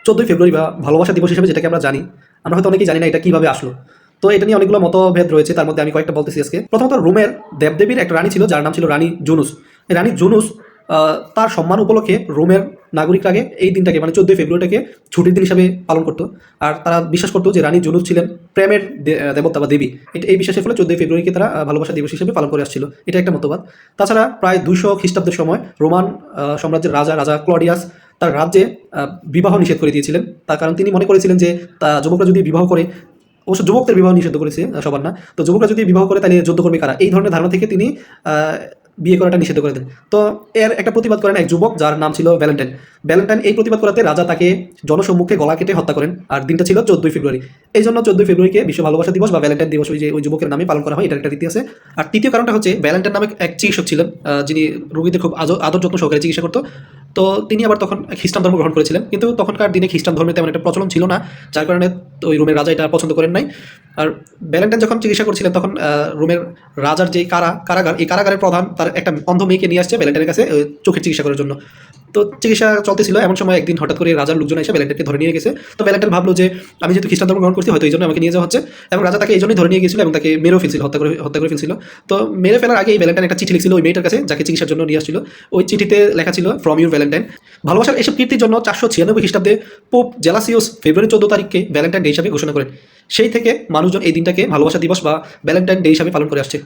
14ই ফেব্রুয়ারি বা ভালোবাসা দিবস হিসেবে যেটাকে আমরা জানি, আমরা হয়তো অনেকেই জানি না এটা কীভাবে আসলো। তো এটা নিয়ে অনেকগুলো মতভেদ রয়েছে, তার মধ্যে আমি কয়েকটা বলতেছি আজকে। প্রথমত, রোমের দেবদেবীর একটা রানী ছিল যার নাম ছিল রানী জুনুস। এই রানী জুনুস তার সম্মান উপলক্ষে রোমের নাগরিকরা আগে এই দিনটাকে মানে 14ই ফেব্রুয়ারিটাকে ছুটির দিন হিসাবে পালন করতো। আর তারা বিশ্বাস করতো যে রানী জুনুস ছিলেন প্রেমের দেবতা বা দেবী। এটা এই বিশ্বাসের ফলে 14ই ফেব্রুয়ারিকে তারা ভালোবাসা দিবস হিসেবে পালন করে আসছিল। এটা একটা মতবাদ। তাছাড়া প্রায় 200 খ্রিস্টাব্দের সময় রোমান সাম্রাজ্যের রাজা ক্লডিয়াস তার রাজ্যে বিবাহ নিষেধ করে দিয়েছিলেন। তার কারণ তিনি মনে করেছিলেন যে যুবকরা যদি বিবাহ করে, অবশ্য যুবকদের বিবাহ নিষিদ্ধ করেছে সবার না, তো যুবকরা যদি বিবাহ করে তাহলে যুদ্ধ করবে কারা, এই ধরনের ধারণা থেকে তিনি বিয়ে করাটা নিষিদ্ধ করে দেন। তো এর একটা প্রতিবাদ করেন এক যুবক যার নাম ছিল ভ্যালেন্টাইন। ভ্যালেন্টাইন এই প্রতিবাদ করাতে রাজা তাকে জনসম্মুখে গলা কেটে হত্যা করেন, আর দিনটা ছিল 14ই ফেব্রুয়ারি। এই জন্য 14ই ফেব্রুয়ারিকে বিশ্ব ভালোবাসা দিবস বা ভ্যালেন্টাইন দিবস ওই যুবকের নামে পালন করা হয়, এটার একটা রীতি আছে। আর তৃতীয় কারণটা হচ্ছে ভ্যালেন্টাইন নামে এক চিকিৎসক ছিলেন যিনি রোগীদের খুব আদর যত্ন সহকারে চিকিৎসা করতো। তো তিনি আবার তখন খ্রিস্টান ধর্ম গ্রহণ করেছিলেন, কিন্তু তখনকার দিনে খ্রিস্টান ধর্মের তেমন একটা প্রচলন ছিল না, যার কারণে ওই রোমের রাজা এটা পছন্দ করেন নাই। আর ভ্যালেন্টাইন যখন চিকিৎসা করছিলেন তখন রোমের রাজার যে কারাগার, এই কারাগারের প্রধান তার একটা অন্ধ মেয়েকে নিয়ে আসছে ভ্যালেন্টাইনের কাছে চোখের চিকিৎসা করার জন্য। তো চিকিৎসা চলতেছিল, এমন সময় একদিন হঠাৎ করে রাজার লোকজন এসে ভ্যালেন্টাইনকে ধরে নিয়ে গেছে। তো ভ্যালেন্টাইন ভাবলো যে আমি যেহেতু খ্রিস্টান ধর্ম গ্রহণ করছি, হয়তো এই জন্য আমাকে নিয়ে যাওয়া হচ্ছে, এবং রাজা তাকে এই জন্যই ধরে নিয়ে গেছিল এবং তাকে মেরেও ফেলছিল, হত্যা করে ফেলছিল। তো মেরে ফেলার আগে এই ভ্যালেন্টাইন একটা চিঠি লিখছিল ওই মেয়েটার কাছে যাকে চিকিৎসার জন্য নিয়ে আসছিল। ওই চিঠিতে লেখা ছিল ফ্রম ইউর ভ্যালেন্টাইন। ভালোবাসার এসব কীর্তির জন্য 496 খ্রিস্টাব্দে পোপ জেলাসিয়াস ফেব্রুয়ারি 14 তারিখকে ভ্যালেন্টাইন ডে হিসাবে ঘোষণা করেন। সেই থেকে মানুষজন এই দিনটাকে ভালোবাসা দিবস বা ভ্যালেন্টাইন ডে হিসাবে পালন করে আসছে।